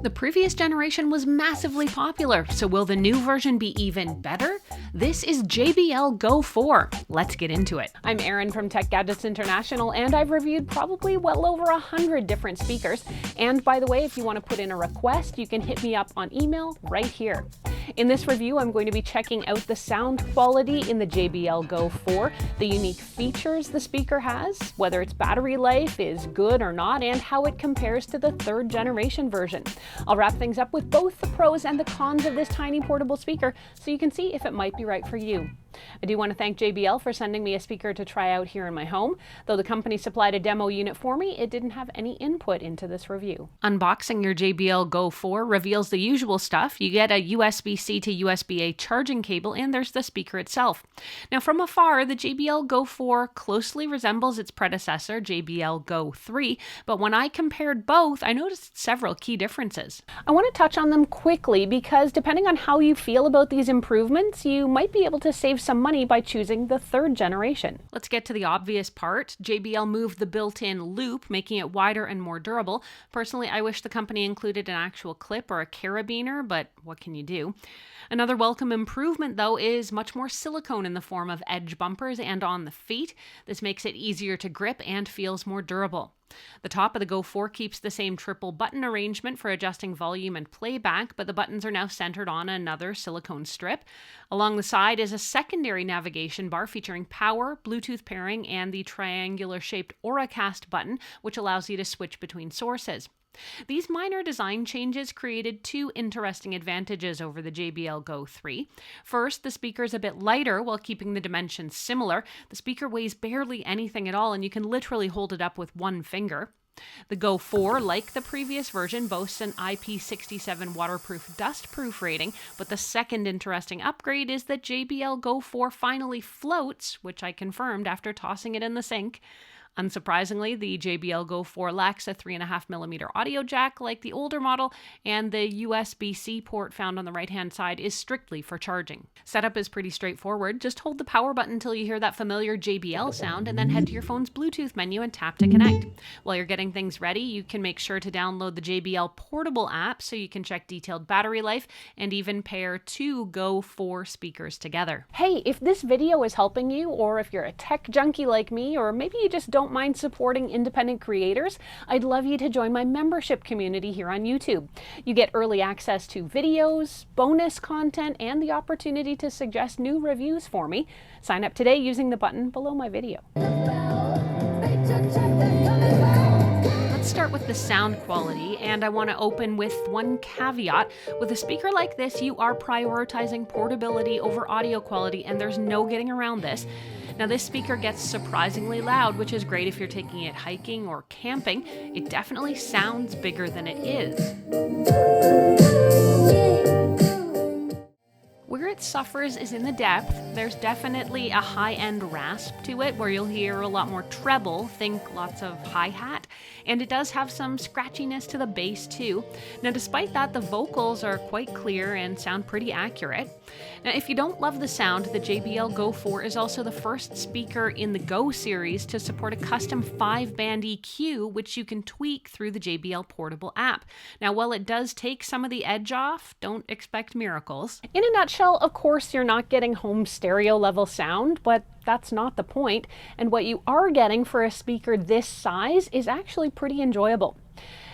The previous generation was massively popular, so will the new version be even better? This is JBL Go 4. Let's get into it. I'm Erin from Tech Gadgets International, and I've reviewed probably well over 100 different speakers. And by the way, if you want to put in a request, you can hit me up on email right here. In this review, I'm going to be checking out the sound quality in the JBL Go 4, the unique features the speaker has, whether its battery life is good or not, and how it compares to the third generation version. I'll wrap things up with both the pros and the cons of this tiny portable speaker so you can see if it might be right for you. I do want to thank JBL for sending me a speaker to try out here in my home. Though the company supplied a demo unit for me, it didn't have any input into this review. Unboxing your JBL Go 4 reveals the usual stuff. You get a USB-C to USB-A charging cable, and there's the speaker itself. Now from afar, the JBL Go 4 closely resembles its predecessor, JBL Go 3, but when I compared both, I noticed several key differences. I want to touch on them quickly because depending on how you feel about these improvements, you might be able to save some money by choosing the third generation. Let's get to the obvious part. JBL moved the built-in loop, making it wider and more durable. Personally, I wish the company included an actual clip or a carabiner, but what can you do? Another welcome improvement, though, is much more silicone in the form of edge bumpers and on the feet. This makes it easier to grip and feels more durable. The top of the Go 4 keeps the same triple button arrangement for adjusting volume and playback, but the buttons are now centered on another silicone strip. Along the side is a secondary navigation bar featuring power, Bluetooth pairing, and the triangular-shaped AuraCast button, which allows you to switch between sources. These minor design changes created two interesting advantages over the JBL Go 3. First, the speaker is a bit lighter while keeping the dimensions similar. The speaker weighs barely anything at all, and you can literally hold it up with one finger. The Go 4, like the previous version, boasts an IP67 waterproof dustproof rating, but the second interesting upgrade is that JBL Go 4 finally floats, which I confirmed after tossing it in the sink. Unsurprisingly, the JBL Go 4 lacks a 3.5mm audio jack like the older model, and the USB-C port found on the right-hand side is strictly for charging. Setup is pretty straightforward. Just hold the power button until you hear that familiar JBL sound, and then head to your phone's Bluetooth menu and tap to connect. While you're getting things ready, you can make sure to download the JBL Portable app so you can check detailed battery life and even pair two Go 4 speakers together. Hey, if this video is helping you, or if you're a tech junkie like me, or maybe you just don't mind supporting independent creators, I'd love you to join my membership community here on YouTube. You get early access to videos, bonus content, and the opportunity to suggest new reviews for me. Sign up today using the button below my video. Let's start with the sound quality, and I want to open with one caveat. With a speaker like this, you are prioritizing portability over audio quality, and there's no getting around this. Now, this speaker gets surprisingly loud, which is great if you're taking it hiking or camping. It definitely sounds bigger than it is. Where it suffers is in the depth. There's definitely a high-end rasp to it where you'll hear a lot more treble, think lots of hi-hat, and it does have some scratchiness to the bass too. Now despite that, the vocals are quite clear and sound pretty accurate. Now if you don't love the sound, the JBL Go 4 is also the first speaker in the Go series to support a custom 5-band EQ, which you can tweak through the JBL Portable app. Now while it does take some of the edge off, don't expect miracles. In a nutshell, of course, you're not getting home stereo level sound, but that's not the point. And what you are getting for a speaker this size is actually pretty enjoyable.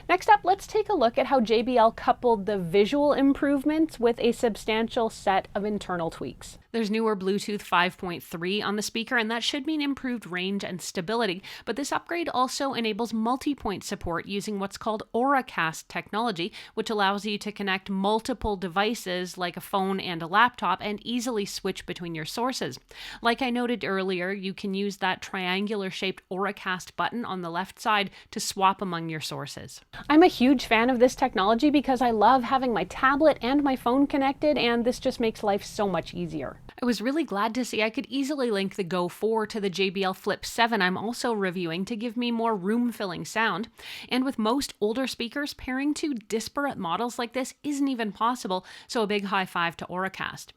Next up, let's take a look at how JBL coupled the visual improvements with a substantial set of internal tweaks. There's newer Bluetooth 5.3 on the speaker, and that should mean improved range and stability, but this upgrade also enables multi-point support using what's called AuraCast technology, which allows you to connect multiple devices like a phone and a laptop and easily switch between your sources. Like I noted earlier, you can use that triangular-shaped AuraCast button on the left side to swap among your sources. I'm a huge fan of this technology because I love having my tablet and my phone connected, and this just makes life so much easier. I was really glad to see I could easily link the Go 4 to the JBL Flip 7 I'm also reviewing to give me more room-filling sound. And with most older speakers, pairing two disparate models like this isn't even possible, so a big high five to AuraCast.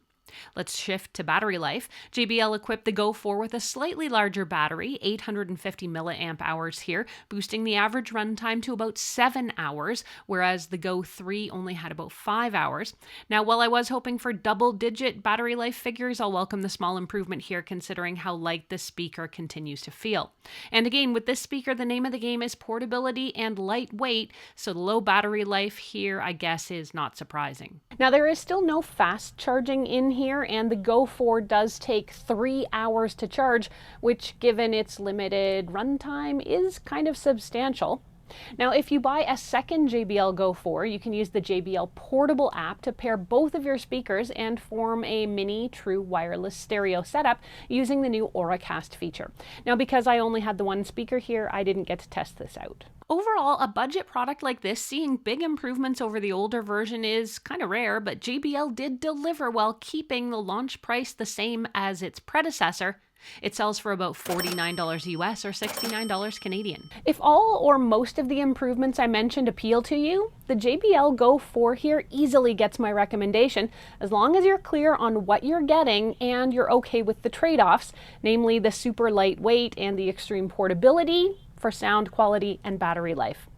Let's shift to battery life. JBL equipped the Go 4 with a slightly larger battery, 850 milliamp hours here, boosting the average runtime to about 7 hours, whereas the Go 3 only had about 5 hours. Now, while I was hoping for double-digit battery life figures, I'll welcome the small improvement here considering how light this speaker continues to feel. And again, with this speaker, the name of the game is portability and lightweight, so the low battery life here, I guess, is not surprising. Now, there is still no fast charging in here, and the Go 4 does take 3 hours to charge, which, given its limited runtime, is kind of substantial. Now, if you buy a second JBL Go 4, you can use the JBL Portable app to pair both of your speakers and form a mini true wireless stereo setup using the new AuraCast feature. Now, because I only had the one speaker here, I didn't get to test this out. Overall, a budget product like this, seeing big improvements over the older version is kind of rare, but JBL did deliver while keeping the launch price the same as its predecessor. It sells for about $49 US or $69 Canadian. If all or most of the improvements I mentioned appeal to you, the JBL Go 4 here easily gets my recommendation, as long as you're clear on what you're getting and you're okay with the trade-offs, namely the super lightweight and the extreme portability for sound quality and battery life.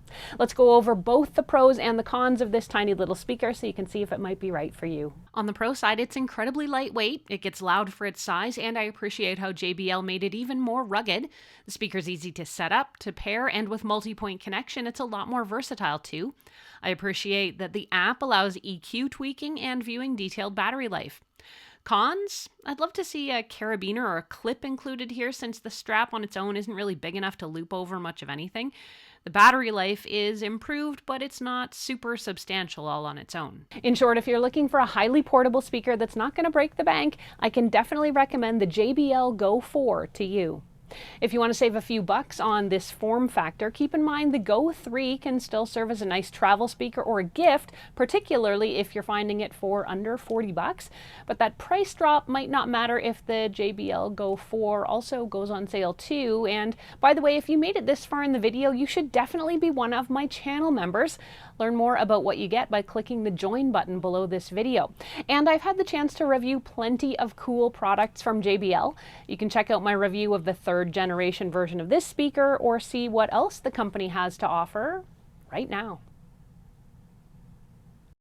Let's go over both the pros and the cons of this tiny little speaker so you can see if it might be right for you. On the pro side, it's incredibly lightweight, it gets loud for its size, and I appreciate how JBL made it even more rugged. The speaker's easy to set up, to pair, and with multi-point connection, it's a lot more versatile too. I appreciate that the app allows EQ tweaking and viewing detailed battery life. Cons? I'd love to see a carabiner or a clip included here, since the strap on its own isn't really big enough to loop over much of anything. The battery life is improved, but it's not super substantial all on its own. In short, if you're looking for a highly portable speaker that's not going to break the bank, I can definitely recommend the JBL Go 4 to you. If you want to save a few bucks on this form factor, keep in mind the Go 3 can still serve as a nice travel speaker or a gift, particularly if you're finding it for under 40 bucks. But that price drop might not matter if the JBL Go 4 also goes on sale too. And by the way, if you made it this far in the video, you should definitely be one of my channel members. Learn more about what you get by clicking the join button below this video. And I've had the chance to review plenty of cool products from JBL. You can check out my review of the third generation version of this speaker or see what else the company has to offer right now.